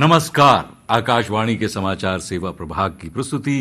नमस्कार। आकाशवाणी के समाचार सेवा प्रभाग की प्रस्तुति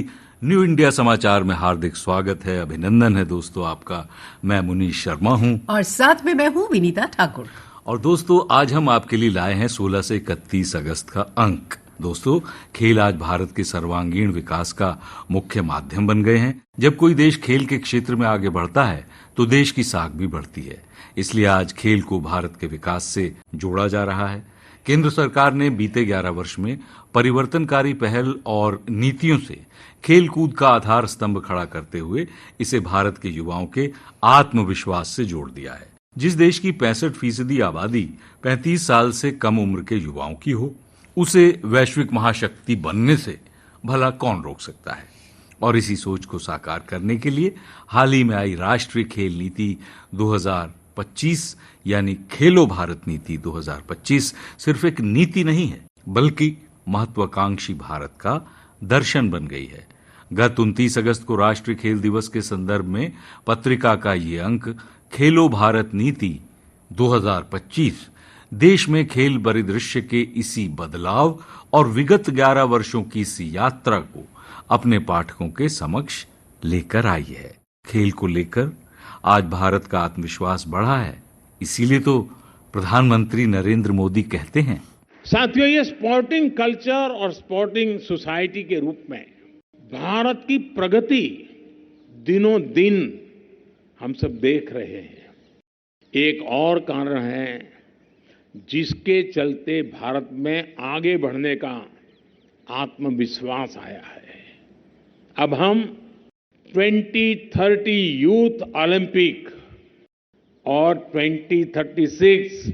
न्यू इंडिया समाचार में हार्दिक स्वागत है। अभिनंदन है दोस्तों आपका। मैं मुनीश शर्मा हूं और साथ में मैं हूं विनीता ठाकुर। और दोस्तों आज हम आपके लिए लाए हैं 16 से 31 अगस्त का अंक। दोस्तों खेल आज भारत के सर्वांगीण विकास का मुख्य माध्यम बन गए हैं। जब कोई देश खेल के क्षेत्र में आगे बढ़ता है तो देश की साख भी बढ़ती है। इसलिए आज खेल को भारत के विकास से जोड़ा जा रहा है। केंद्र सरकार ने बीते 11 वर्ष में परिवर्तनकारी पहल और नीतियों से खेल कूद का आधार स्तंभ खड़ा करते हुए इसे भारत के युवाओं के आत्मविश्वास से जोड़ दिया है। जिस देश की 65% आबादी 35 साल से कम उम्र के युवाओं की हो, उसे वैश्विक महाशक्ति बनने से भला कौन रोक सकता है। और इसी सोच को साकार करने के लिए हाल ही में आई राष्ट्रीय खेल नीति 2025 यानी खेलो भारत नीति 2025 सिर्फ एक नीति नहीं है बल्कि महत्वाकांक्षी भारत का दर्शन बन गई है। गत 29 अगस्त को राष्ट्रीय खेल दिवस के संदर्भ में पत्रिका का ये अंक खेलो भारत नीति 2025 देश में खेल परिदृश्य के इसी बदलाव और विगत 11 वर्षों की इस यात्रा को अपने पाठकों के समक्ष लेकर आई है। खेल को लेकर आज भारत का आत्मविश्वास बढ़ा है। इसीलिए तो प्रधानमंत्री नरेंद्र मोदी कहते हैं, साथियों, ये स्पोर्टिंग कल्चर और स्पोर्टिंग सोसाइटी के रूप में भारत की प्रगति दिनों दिन हम सब देख रहे हैं। एक और कारण है जिसके चलते भारत में आगे बढ़ने का आत्मविश्वास आया है। अब हम 2030 यूथ ओलंपिक और 2036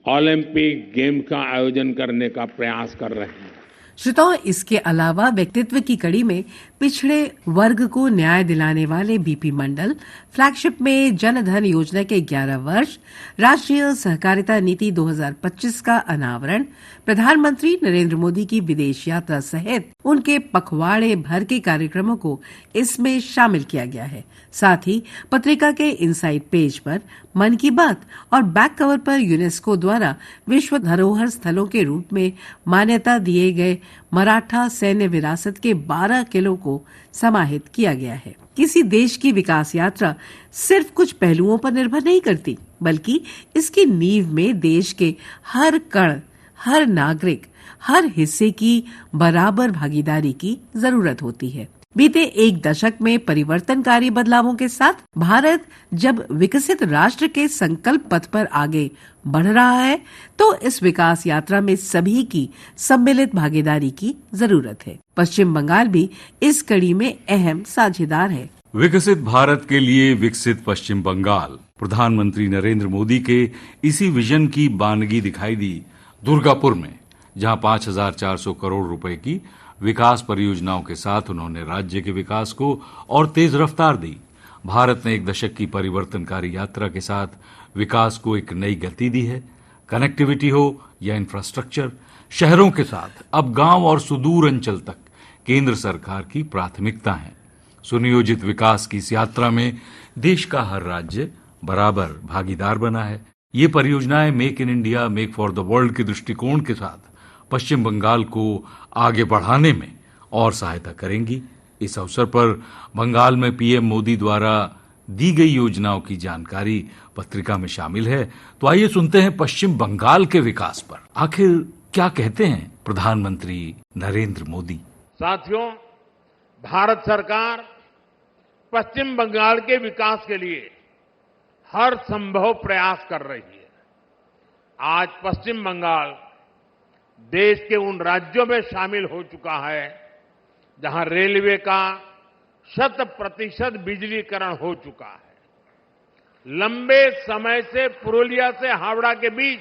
ओलंपिक गेम का आयोजन करने का प्रयास कर रहे हैं। श्रोताओं, इसके अलावा व्यक्तित्व की कड़ी में पिछड़े वर्ग को न्याय दिलाने वाले बीपी मंडल, फ्लैगशिप में जनधन योजना के 11 वर्ष, राष्ट्रीय सहकारिता नीति 2025 का अनावरण, प्रधानमंत्री नरेंद्र मोदी की विदेश यात्रा सहित उनके पखवाड़े भर के कार्यक्रमों को इसमें शामिल किया गया है। साथ ही पत्रिका के इनसाइड पेज पर मन की बात और बैक कवर पर यूनेस्को द्वारा विश्व धरोहर स्थलों के रूप में मान्यता दिए गए मराठा सैन्य विरासत के 12 किलों को समाहित किया गया है। किसी देश की विकास यात्रा सिर्फ कुछ पहलुओं पर निर्भर नहीं करती, बल्कि इसकी नींव में देश के हर कण, हर नागरिक, हर हिस्से की बराबर भागीदारी की जरूरत होती है। बीते एक दशक में परिवर्तनकारी बदलावों के साथ भारत जब विकसित राष्ट्र के संकल्प पथ पर आगे बढ़ रहा है तो इस विकास यात्रा में सभी की सम्मिलित भागीदारी की जरूरत है। पश्चिम बंगाल भी इस कड़ी में अहम साझेदार है। विकसित भारत के लिए विकसित पश्चिम बंगाल। प्रधानमंत्री नरेंद्र मोदी के इसी विजन की बानगी दिखाई दी दुर्गापुर में, जहां 5,400 करोड़ रुपए की विकास परियोजनाओं के साथ उन्होंने राज्य के विकास को और तेज रफ्तार दी। भारत ने एक दशक की परिवर्तनकारी यात्रा के साथ विकास को एक नई गति दी है। कनेक्टिविटी हो या इंफ्रास्ट्रक्चर, शहरों के साथ अब गांव और सुदूर अंचल तक केंद्र सरकार की प्राथमिकता है। सुनियोजित विकास की इस यात्रा में देश का हर राज्य बराबर भागीदार बना है। ये परियोजनाएं make in India, make for the world के दृष्टिकोण के साथ पश्चिम बंगाल को आगे बढ़ाने में और सहायता करेंगी। इस अवसर पर बंगाल में पीएम मोदी द्वारा दी गई योजनाओं की जानकारी पत्रिका में शामिल है। तो आइए सुनते हैं पश्चिम बंगाल के विकास पर आखिर क्या कहते हैं प्रधानमंत्री नरेंद्र मोदी। साथियों, भारत सरकार पश्चिम बंगाल के विकास के लिए हर संभव प्रयास कर रही है। आज पश्चिम बंगाल देश के उन राज्यों में शामिल हो चुका है जहां रेलवे का 100% बिजलीकरण हो चुका है। लंबे समय से पुरुलिया से हावड़ा के बीच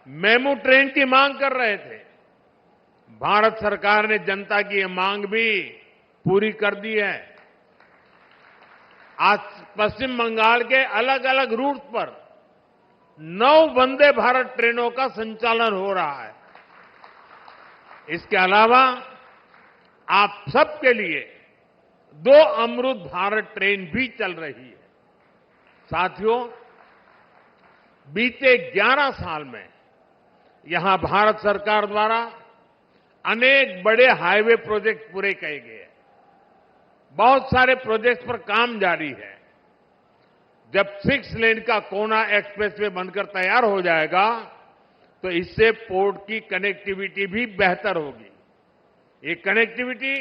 मेमू ट्रेन की मांग कर रहे थे। भारत सरकार ने जनता की ये मांग भी पूरी कर दी है। आज पश्चिम बंगाल के अलग अलग रूट पर 9 वंदे भारत ट्रेनों का संचालन हो रहा है। इसके अलावा आप सबके लिए 2 अमृत भारत ट्रेन भी चल रही है। साथियों, बीते 11 साल में यहां भारत सरकार द्वारा अनेक बड़े हाईवे प्रोजेक्ट पूरे किए गए हैं। बहुत सारे प्रोजेक्ट्स पर काम जारी है। जब 6 लेन का कोना एक्सप्रेसवे बनकर तैयार हो जाएगा तो इससे पोर्ट की कनेक्टिविटी भी बेहतर होगी। ये कनेक्टिविटी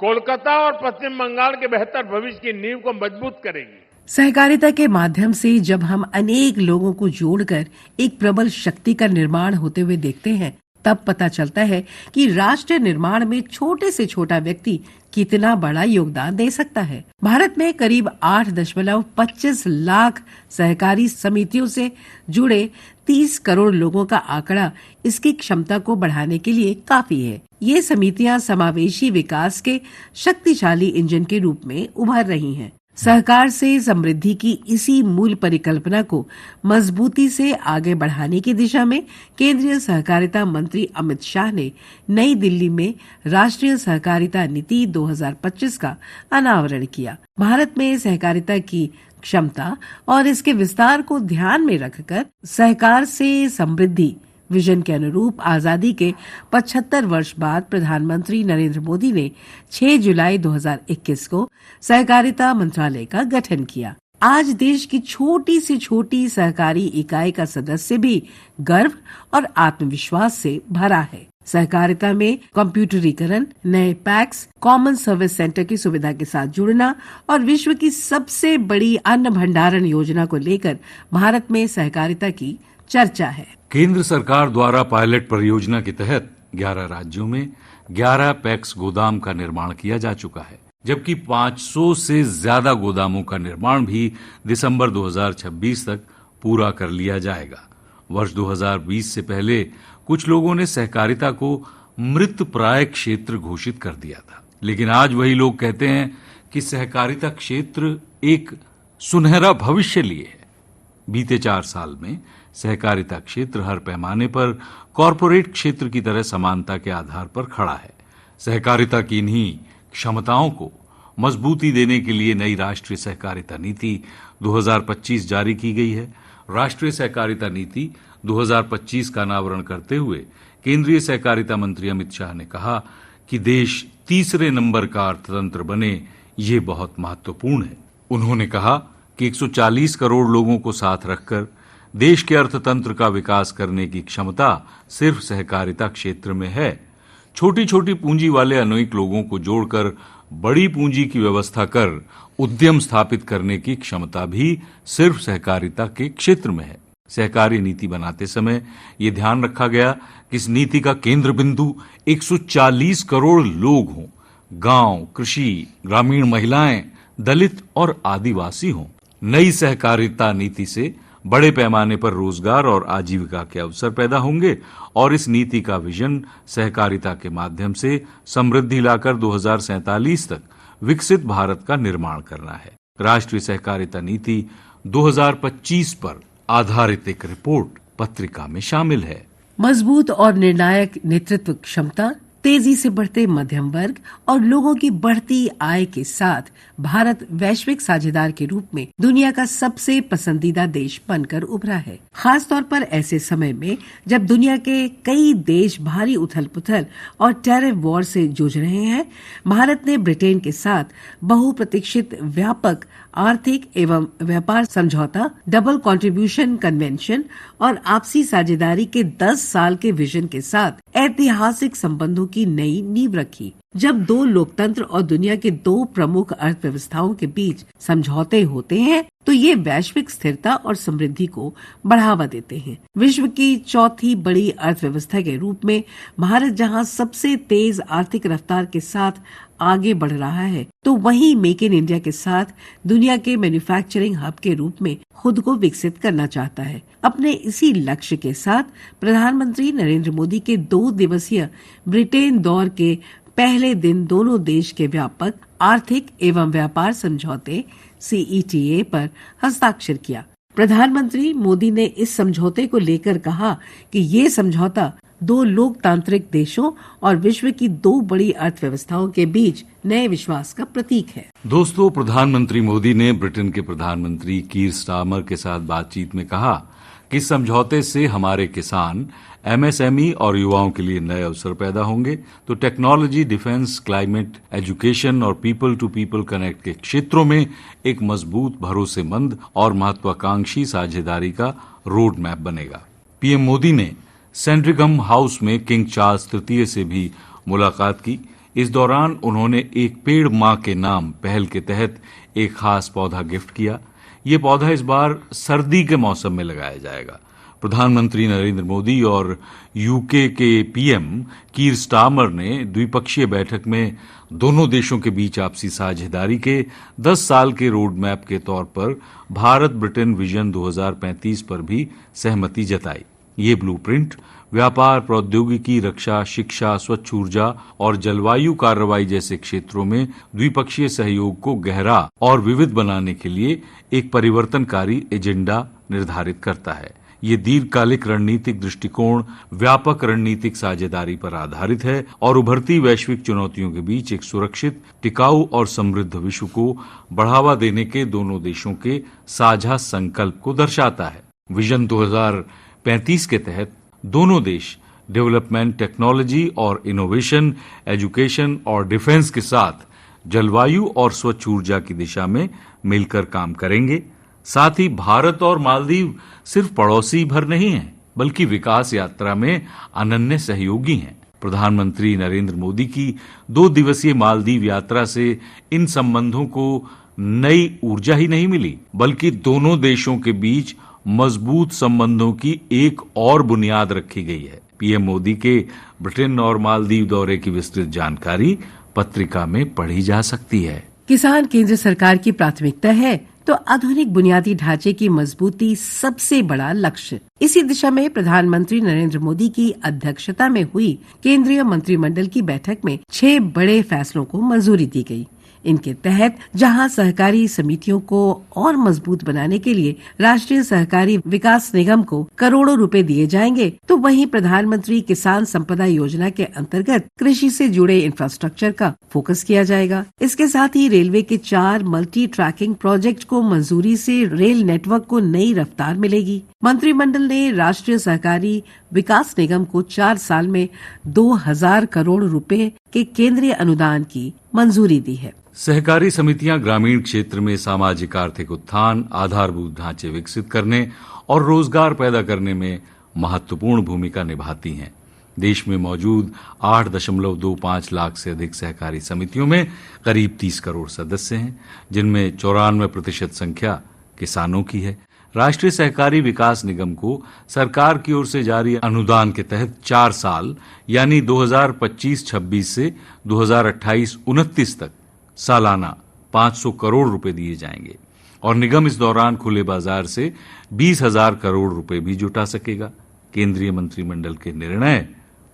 कोलकाता और पश्चिम बंगाल के बेहतर भविष्य की नींव को मजबूत करेगी। सहकारिता के माध्यम से जब हम अनेक लोगों को जोड़कर एक प्रबल शक्ति का निर्माण होते हुए देखते हैं, तब पता चलता है कि राष्ट्र निर्माण में छोटे से छोटा व्यक्ति कितना बड़ा योगदान दे सकता है। भारत में करीब 8.25 लाख सहकारी समितियों से जुड़े 30 करोड़ लोगों का आंकड़ा इसकी क्षमता को बढ़ाने के लिए काफी है। ये समितियां समावेशी विकास के शक्तिशाली इंजन के रूप में उभर रही हैं। सहकार से समृद्धि की इसी मूल परिकल्पना को मजबूती से आगे बढ़ाने की दिशा में केंद्रीय सहकारिता मंत्री अमित शाह ने नई दिल्ली में राष्ट्रीय सहकारिता नीति 2025 का अनावरण किया। भारत में सहकारिता की क्षमता और इसके विस्तार को ध्यान में रखकर सहकार से समृद्धि विजन के अनुरूप आजादी के 75 वर्ष बाद प्रधानमंत्री नरेंद्र मोदी ने 6 जुलाई 2021 को सहकारिता मंत्रालय का गठन किया। आज देश की छोटी से छोटी सहकारी इकाई का सदस्य भी गर्व और आत्मविश्वास से भरा है। सहकारिता में कंप्यूटरीकरण, नए पैक्स, कॉमन सर्विस सेंटर की सुविधा के साथ जुड़ना और विश्व की सबसे बड़ी अन्न भंडारण योजना को लेकर भारत में सहकारिता की चर्चा है। केंद्र सरकार द्वारा पायलट परियोजना के तहत 11 राज्यों में 11 पैक्स गोदाम का निर्माण किया जा चुका है, जबकि 500 से ज्यादा गोदामों का निर्माण भी दिसंबर 2026 तक पूरा कर लिया जाएगा। वर्ष 2020 से पहले कुछ लोगों ने सहकारिता को मृत प्राय क्षेत्र घोषित कर दिया था, लेकिन आज वही लोग कहते हैं कि सहकारिता क्षेत्र एक सुनहरा भविष्य लिए है। बीते 4 साल में सहकारिता क्षेत्र हर पैमाने पर कॉरपोरेट क्षेत्र की तरह समानता के आधार पर खड़ा है। सहकारिता की इन्हीं क्षमताओं को मजबूती देने के लिए नई राष्ट्रीय सहकारिता नीति 2025 जारी की गई है। राष्ट्रीय सहकारिता नीति 2025 का अनावरण करते हुए केंद्रीय सहकारिता मंत्री अमित शाह ने कहा कि देश तीसरे नंबर का अर्थतंत्र बने, ये बहुत महत्वपूर्ण है। उन्होंने कहा कि 140 करोड़ लोगों को साथ रखकर देश के अर्थतंत्र का विकास करने की क्षमता सिर्फ सहकारिता क्षेत्र में है। छोटी छोटी पूंजी वाले अनेक लोगों को जोड़कर बड़ी पूंजी की व्यवस्था कर उद्यम स्थापित करने की क्षमता भी सिर्फ सहकारिता के क्षेत्र में है। सहकारी नीति बनाते समय ये ध्यान रखा गया कि इस नीति का केंद्र बिंदु 140 करोड़ लोग हों, गांव, कृषि, ग्रामीण महिलाएं, दलित और आदिवासी हों। नई सहकारिता नीति से बड़े पैमाने पर रोजगार और आजीविका के अवसर पैदा होंगे और इस नीति का विजन सहकारिता के माध्यम से समृद्धि लाकर 2047 तक विकसित भारत का निर्माण करना है। राष्ट्रीय सहकारिता नीति 2025 पर आधारित एक रिपोर्ट पत्रिका में शामिल है। मजबूत और निर्णायक नेतृत्व क्षमता, तेजी से बढ़ते मध्यम वर्ग और लोगों की बढ़ती आय के साथ भारत वैश्विक साझेदार के रूप में दुनिया का सबसे पसंदीदा देश बनकर उभरा है। खासतौर पर ऐसे समय में जब दुनिया के कई देश भारी उथल-पुथल और टैरिफ वॉर से जूझ रहे हैं, भारत ने ब्रिटेन के साथ बहुप्रतीक्षित व्यापक आर्थिक एवं व्यापार समझौता, डबल कंट्रीब्यूशन कन्वेंशन और आपसी साझेदारी के 10 साल के विजन के साथ ऐतिहासिक संबंधों की नई नींव रखी। जब 2 लोकतंत्र और दुनिया के 2 प्रमुख अर्थव्यवस्थाओं के बीच समझौते होते हैं तो ये वैश्विक स्थिरता और समृद्धि को बढ़ावा देते हैं। विश्व की चौथी बड़ी अर्थव्यवस्था के रूप में भारत जहां सबसे तेज आर्थिक रफ्तार के साथ आगे बढ़ रहा है, तो वहीं मेक इन इंडिया के साथ दुनिया के मैन्युफैक्चरिंग हब के रूप में खुद को विकसित करना चाहता है। अपने इसी लक्ष्य के साथ प्रधानमंत्री नरेंद्र मोदी के 2 दिवसीय ब्रिटेन दौर के पहले दिन दोनों देश के व्यापक आर्थिक एवं व्यापार समझौते CETA पर हस्ताक्षर किया। प्रधानमंत्री मोदी ने इस समझौते को लेकर कहा कि ये समझौता 2 लोकतांत्रिक देशों और विश्व की 2 बड़ी अर्थव्यवस्थाओं के बीच नए विश्वास का प्रतीक है। दोस्तों, प्रधानमंत्री मोदी ने ब्रिटेन के प्रधानमंत्री कीर स्टारमर के साथ बातचीत में कहा कि इस समझौते से हमारे किसान, एमएसएमई और युवाओं के लिए नए अवसर पैदा होंगे, तो टेक्नोलॉजी, डिफेंस, क्लाइमेट, एजुकेशन और पीपल टू पीपल कनेक्ट के क्षेत्रों में एक मजबूत, भरोसेमंद और महत्वाकांक्षी साझेदारी का रोड मैप बनेगा। पीएम मोदी ने सेंट्रिगम हाउस में किंग चार्ल्स तृतीय से भी मुलाकात की। इस दौरान उन्होंने एक पेड़ मां के नाम पहल के तहत एक खास पौधा गिफ्ट किया। ये पौधा इस बार सर्दी के मौसम में लगाया जाएगा। प्रधानमंत्री नरेंद्र मोदी और यूके के पीएम कीर स्टारमर ने द्विपक्षीय बैठक में दोनों देशों के बीच आपसी साझेदारी के 10 साल के रोड मैप के तौर पर भारत ब्रिटेन विजन 2035 पर भी सहमति जताई। ये ब्लूप्रिंट व्यापार, प्रौद्योगिकी, रक्षा, शिक्षा, स्वच्छ ऊर्जा और जलवायु कार्रवाई जैसे क्षेत्रों में द्विपक्षीय सहयोग को गहरा और विविध बनाने के लिए एक परिवर्तनकारी एजेंडा निर्धारित करता है। ये दीर्घकालिक रणनीतिक दृष्टिकोण व्यापक रणनीतिक साझेदारी पर आधारित है और उभरती वैश्विक चुनौतियों के बीच एक सुरक्षित, टिकाऊ और समृद्ध विश्व को बढ़ावा देने के दोनों देशों के साझा संकल्प को दर्शाता है। विजन 2035 के तहत दोनों देश डेवलपमेंट, टेक्नोलॉजी और इनोवेशन, एजुकेशन और डिफेंस के साथ जलवायु और स्वच्छ ऊर्जा की दिशा में मिलकर काम करेंगे। साथ ही भारत और मालदीव सिर्फ पड़ोसी भर नहीं हैं, बल्कि विकास यात्रा में अनन्य सहयोगी हैं। प्रधानमंत्री नरेंद्र मोदी की 2 दिवसीय मालदीव यात्रा से इन संबंधों को नई ऊर्जा ही नहीं मिली, बल्कि दोनों देशों के बीच मजबूत संबंधों की एक और बुनियाद रखी गई है। पीएम मोदी के ब्रिटेन और मालदीव दौरे की विस्तृत जानकारी पत्रिका में पढ़ी जा सकती है। किसान केंद्र सरकार की प्राथमिकता है, तो आधुनिक बुनियादी ढांचे की मजबूती सबसे बड़ा लक्ष्य। इसी दिशा में प्रधानमंत्री नरेंद्र मोदी की अध्यक्षता में हुई केंद्रीय मंत्रिमंडल की बैठक में 6 बड़े फैसलों को मंजूरी दी गई। इनके तहत जहां सहकारी समितियों को और मजबूत बनाने के लिए राष्ट्रीय सहकारी विकास निगम को करोड़ों रुपए दिए जाएंगे, तो वहीं प्रधानमंत्री किसान संपदा योजना के अंतर्गत कृषि से जुड़े इंफ्रास्ट्रक्चर का फोकस किया जाएगा। इसके साथ ही रेलवे के 4 मल्टी ट्रैकिंग प्रोजेक्ट को मंजूरी से रेल नेटवर्क को नई रफ्तार मिलेगी। मंत्रिमंडल ने राष्ट्रीय सहकारी विकास निगम को 4 साल में 2000 करोड़ रुपए के केंद्रीय अनुदान की मंजूरी दी है। सहकारी समितियां ग्रामीण क्षेत्र में सामाजिक आर्थिक उत्थान, आधारभूत ढांचे विकसित करने और रोजगार पैदा करने में महत्वपूर्ण भूमिका निभाती हैं। देश में मौजूद 8.25 लाख से अधिक सहकारी समितियों में करीब 30 करोड़ सदस्य हैं, जिनमें 94% संख्या किसानों की है। राष्ट्रीय सहकारी विकास निगम को सरकार की ओर से जारी अनुदान के तहत 4 साल यानी 2025-26 से 2028-29 तक सालाना 500 करोड़ रुपए दिए जाएंगे और निगम इस दौरान खुले बाजार से 20,000 करोड़ रुपए भी जुटा सकेगा। केंद्रीय मंत्रिमंडल के निर्णय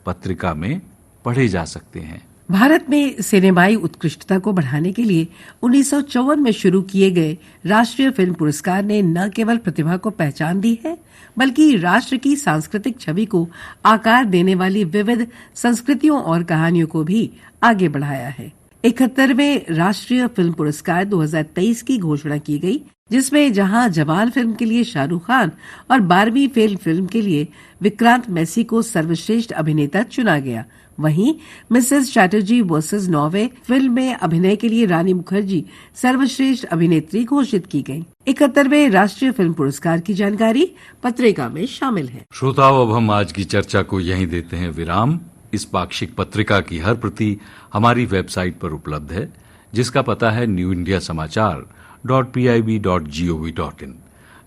पत्रिका में पढ़े जा सकते हैं। भारत में सिनेमाई उत्कृष्टता को बढ़ाने के लिए 1954 में शुरू किए गए राष्ट्रीय फिल्म पुरस्कार ने न केवल प्रतिभा को पहचान दी है, बल्कि राष्ट्र की सांस्कृतिक छवि को आकार देने वाली विविध संस्कृतियों और कहानियों को भी आगे बढ़ाया है। 71वें राष्ट्रीय फिल्म पुरस्कार 2023 की घोषणा की गई, जिसमें जहां जवान फिल्म के लिए शाहरुख खान और 12वीं फेल फिल्म के लिए विक्रांत मैसी को सर्वश्रेष्ठ अभिनेता चुना गया, वहीं Mrs Chatterjee versus Norway film में अभिनय के लिए रानी मुखर्जी सर्वश्रेष्ठ अभिनेत्री घोषित की गई। 71वें राष्ट्रीय फिल्म पुरस्कार की जानकारी पत्रिका में शामिल है। श्रोताओं, अब हम आज की चर्चा को यहीं देते हैं विराम। इस पाक्षिक पत्रिका की हर प्रति हमारी वेबसाइट पर उपलब्ध है, जिसका पता है newindiasamaachar.pib.gov.in,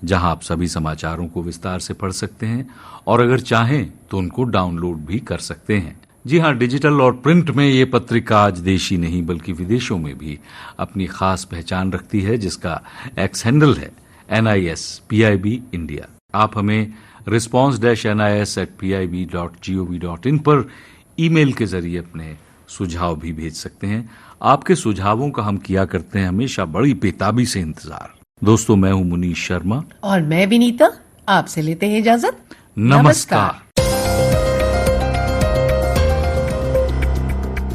जहां आप सभी समाचारों को विस्तार से पढ़ सकते हैं और अगर चाहें तो उनको डाउनलोड भी कर सकते हैं। जी हां, डिजिटल और प्रिंट में ये पत्रिका आज देशी नहीं बल्कि विदेशों में भी अपनी खास पहचान रखती है, जिसका एक्स हैंडल है NISPIB इंडिया। आप हमें response-nis@pib.gov.in पर ईमेल के जरिए अपने सुझाव भी भेज सकते हैं। आपके सुझावों का हम किया करते हैं हमेशा बड़ी बेताबी से इंतजार। दोस्तों, मैं हूं मुनीश शर्मा और मैं विनीता, आपसे लेते हैं इजाजत। नमस्कार।